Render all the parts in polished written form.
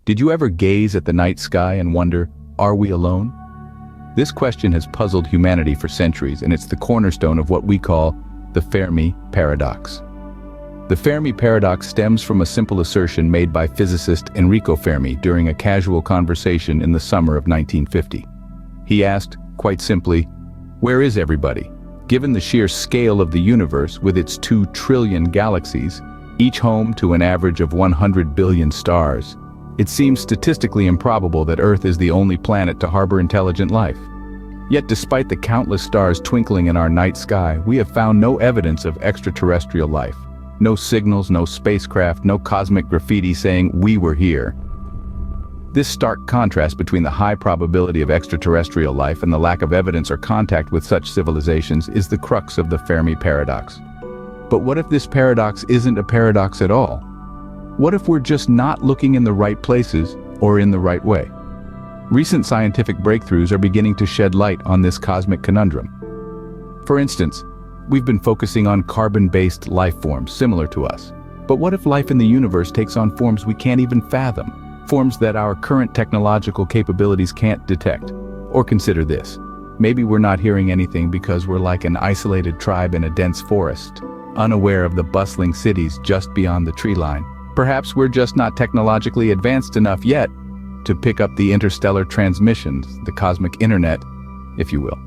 Did you ever gaze at the night sky and wonder, are we alone? This question has puzzled humanity for centuries, and it's the cornerstone of what we call the Fermi paradox. The Fermi paradox stems from a simple assertion made by physicist Enrico Fermi during a casual conversation in the summer of 1950. He asked, quite simply, where is everybody? Given the sheer scale of the universe with its 2 trillion galaxies, each home to an average of 100 billion stars, it seems statistically improbable that Earth is the only planet to harbor intelligent life. Yet despite the countless stars twinkling in our night sky, we have found no evidence of extraterrestrial life. No signals, no spacecraft, no cosmic graffiti saying we were here. This stark contrast between the high probability of extraterrestrial life and the lack of evidence or contact with such civilizations is the crux of the Fermi paradox. But what if this paradox isn't a paradox at all? What if we're just not looking in the right places or in the right way? Recent scientific breakthroughs are beginning to shed light on this cosmic conundrum. For instance, we've been focusing on carbon-based life forms similar to us. But what if life in the universe takes on forms we can't even fathom? Forms that our current technological capabilities can't detect? Or consider this. Maybe we're not hearing anything because we're like an isolated tribe in a dense forest, unaware of the bustling cities just beyond the tree line. Perhaps we're just not technologically advanced enough yet to pick up the interstellar transmissions, the cosmic internet, if you will.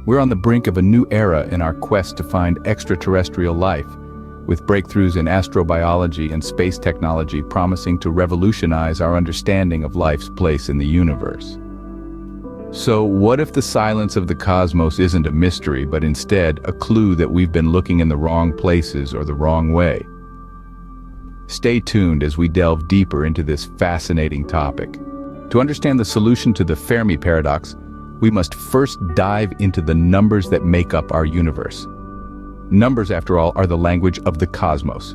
We're on the brink of a new era in our quest to find extraterrestrial life, with breakthroughs in astrobiology and space technology promising to revolutionize our understanding of life's place in the universe. So what if the silence of the cosmos isn't a mystery, but instead a clue that we've been looking in the wrong places or the wrong way? Stay tuned as we delve deeper into this fascinating topic. To understand the solution to the Fermi paradox, we must first dive into the numbers that make up our universe. Numbers, after all, are the language of the cosmos.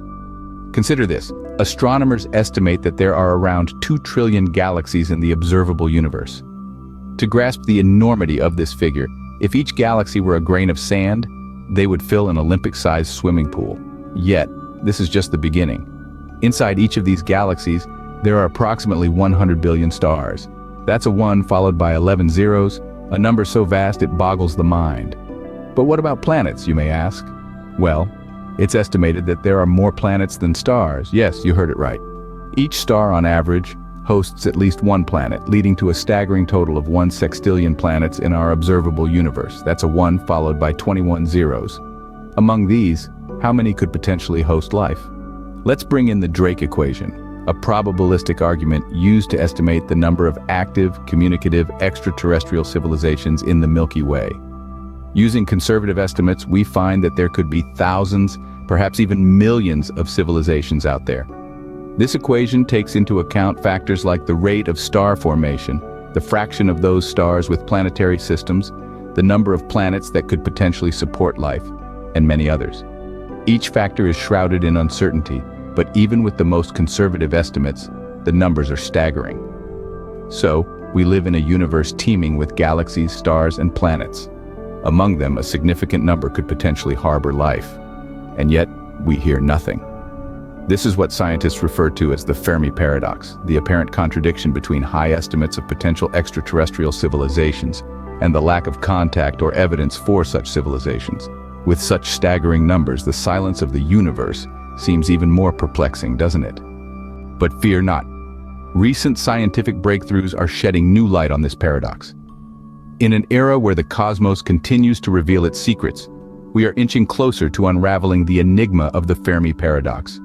Consider this. Astronomers estimate that there are around 2 trillion galaxies in the observable universe. To grasp the enormity of this figure, if each galaxy were a grain of sand, they would fill an Olympic-sized swimming pool. Yet, this is just the beginning. Inside each of these galaxies, there are approximately 100 billion stars. That's a 1 followed by 11 zeros, a number so vast it boggles the mind. But what about planets, you may ask? Well, it's estimated that there are more planets than stars. Yes, you heard it right. Each star, on average, hosts at least 1 planet, leading to a staggering total of 1 sextillion planets in our observable universe. That's a 1 followed by 21 zeros. Among these, how many could potentially host life? Let's bring in the Drake equation, a probabilistic argument used to estimate the number of active, communicative, extraterrestrial civilizations in the Milky Way. Using conservative estimates, we find that there could be thousands, perhaps even millions of civilizations out there. This equation takes into account factors like the rate of star formation, the fraction of those stars with planetary systems, the number of planets that could potentially support life, and many others. Each factor is shrouded in uncertainty, but even with the most conservative estimates, the numbers are staggering. So, we live in a universe teeming with galaxies, stars, and planets. Among them, a significant number could potentially harbor life. And yet, we hear nothing. This is what scientists refer to as the Fermi paradox, the apparent contradiction between high estimates of potential extraterrestrial civilizations and the lack of contact or evidence for such civilizations. With such staggering numbers, the silence of the universe seems even more perplexing, doesn't it? But fear not. Recent scientific breakthroughs are shedding new light on this paradox. In an era where the cosmos continues to reveal its secrets, we are inching closer to unraveling the enigma of the Fermi paradox.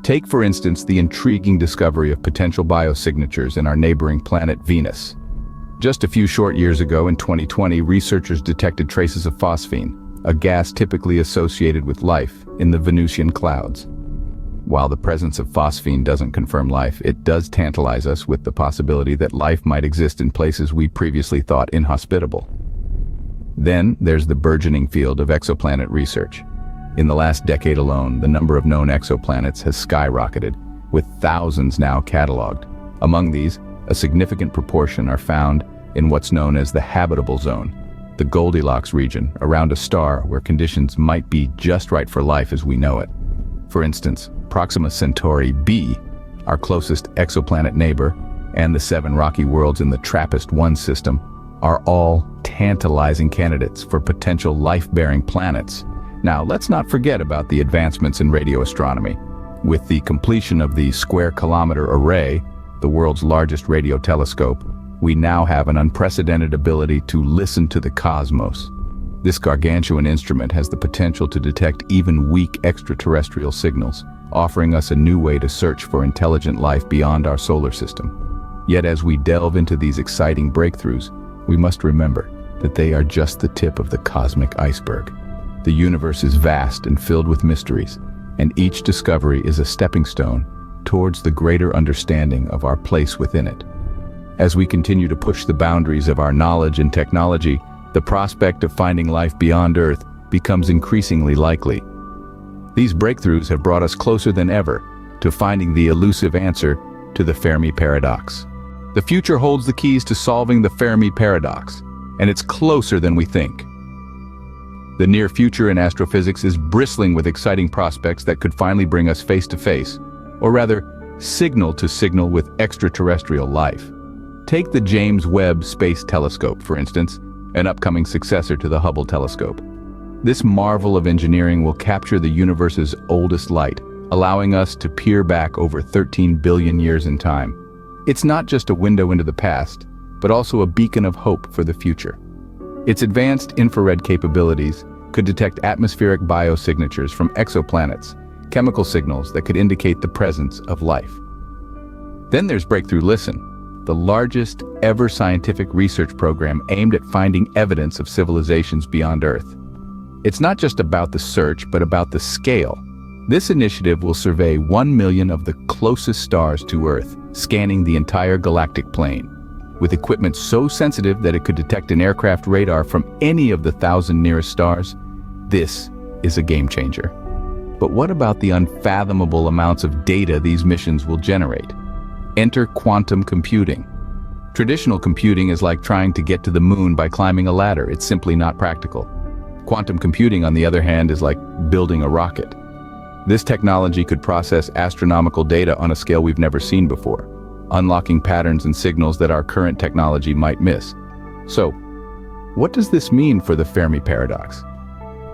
Take, for instance, the intriguing discovery of potential biosignatures in our neighboring planet Venus. Just a few short years ago, in 2020, researchers detected traces of phosphine, a gas typically associated with life, in the Venusian clouds. While the presence of phosphine doesn't confirm life, it does tantalize us with the possibility that life might exist in places we previously thought inhospitable. Then there's the burgeoning field of exoplanet research. In the last decade alone, the number of known exoplanets has skyrocketed, with thousands now cataloged. Among these, a significant proportion are found in what's known as the habitable zone, the Goldilocks region, around a star where conditions might be just right for life as we know it. For instance, Proxima Centauri b, our closest exoplanet neighbor, and the 7 rocky worlds in the TRAPPIST-1 system are all tantalizing candidates for potential life-bearing planets. Now, let's not forget about the advancements in radio astronomy. With the completion of the Square Kilometre Array, the world's largest radio telescope, we now have an unprecedented ability to listen to the cosmos. This gargantuan instrument has the potential to detect even weak extraterrestrial signals, offering us a new way to search for intelligent life beyond our solar system. Yet as we delve into these exciting breakthroughs, we must remember that they are just the tip of the cosmic iceberg. The universe is vast and filled with mysteries, and each discovery is a stepping stone towards the greater understanding of our place within it. As we continue to push the boundaries of our knowledge and technology, the prospect of finding life beyond Earth becomes increasingly likely. These breakthroughs have brought us closer than ever to finding the elusive answer to the Fermi paradox. The future holds the keys to solving the Fermi paradox, and it's closer than we think. The near future in astrophysics is bristling with exciting prospects that could finally bring us face to face, or rather, signal to signal with extraterrestrial life. Take the James Webb Space Telescope, for instance, an upcoming successor to the Hubble telescope. This marvel of engineering will capture the universe's oldest light, allowing us to peer back over 13 billion years in time. It's not just a window into the past, but also a beacon of hope for the future. Its advanced infrared capabilities could detect atmospheric biosignatures from exoplanets, chemical signals that could indicate the presence of life. Then there's Breakthrough Listen, the largest ever scientific research program aimed at finding evidence of civilizations beyond Earth. It's not just about the search, but about the scale. This initiative will survey 1 million of the closest stars to Earth, scanning the entire galactic plane. With equipment so sensitive that it could detect an aircraft radar from any of the 1,000 nearest stars, this is a game changer. But what about the unfathomable amounts of data these missions will generate? Enter quantum computing. Traditional computing is like trying to get to the moon by climbing a ladder. It's simply not practical. Quantum computing, on the other hand, is like building a rocket. This technology could process astronomical data on a scale we've never seen before, unlocking patterns and signals that our current technology might miss. So, what does this mean for the Fermi paradox?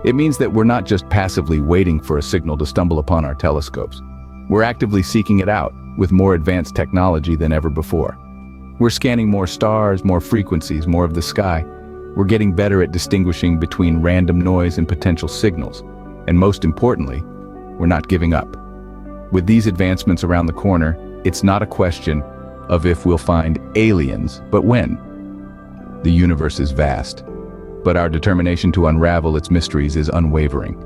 It means that we're not just passively waiting for a signal to stumble upon our telescopes. We're actively seeking it out with more advanced technology than ever before. We're scanning more stars, more frequencies, more of the sky. We're getting better at distinguishing between random noise and potential signals. And most importantly, we're not giving up. With these advancements around the corner, it's not a question of if we'll find aliens, but when. The universe is vast, but our determination to unravel its mysteries is unwavering.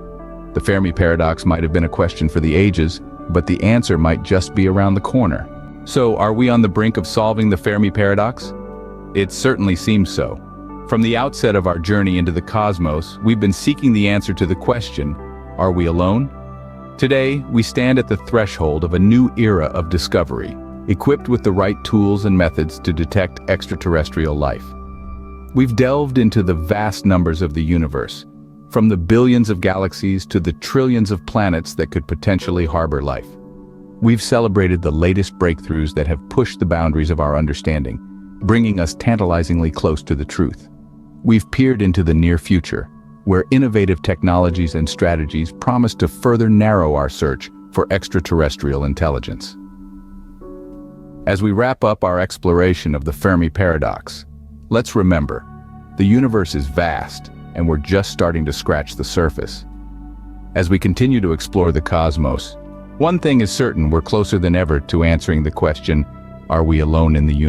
The Fermi paradox might have been a question for the ages, but the answer might just be around the corner. So, are we on the brink of solving the Fermi paradox? It certainly seems so. From the outset of our journey into the cosmos, we've been seeking the answer to the question, are we alone? Today, we stand at the threshold of a new era of discovery, equipped with the right tools and methods to detect extraterrestrial life. We've delved into the vast numbers of the universe, from the billions of galaxies to the trillions of planets that could potentially harbor life. We've celebrated the latest breakthroughs that have pushed the boundaries of our understanding, bringing us tantalizingly close to the truth. We've peered into the near future, where innovative technologies and strategies promise to further narrow our search for extraterrestrial intelligence. As we wrap up our exploration of the Fermi paradox, let's remember, the universe is vast, and we're just starting to scratch the surface. As we continue to explore the cosmos, one thing is certain: we're closer than ever to answering the question, are we alone in the universe?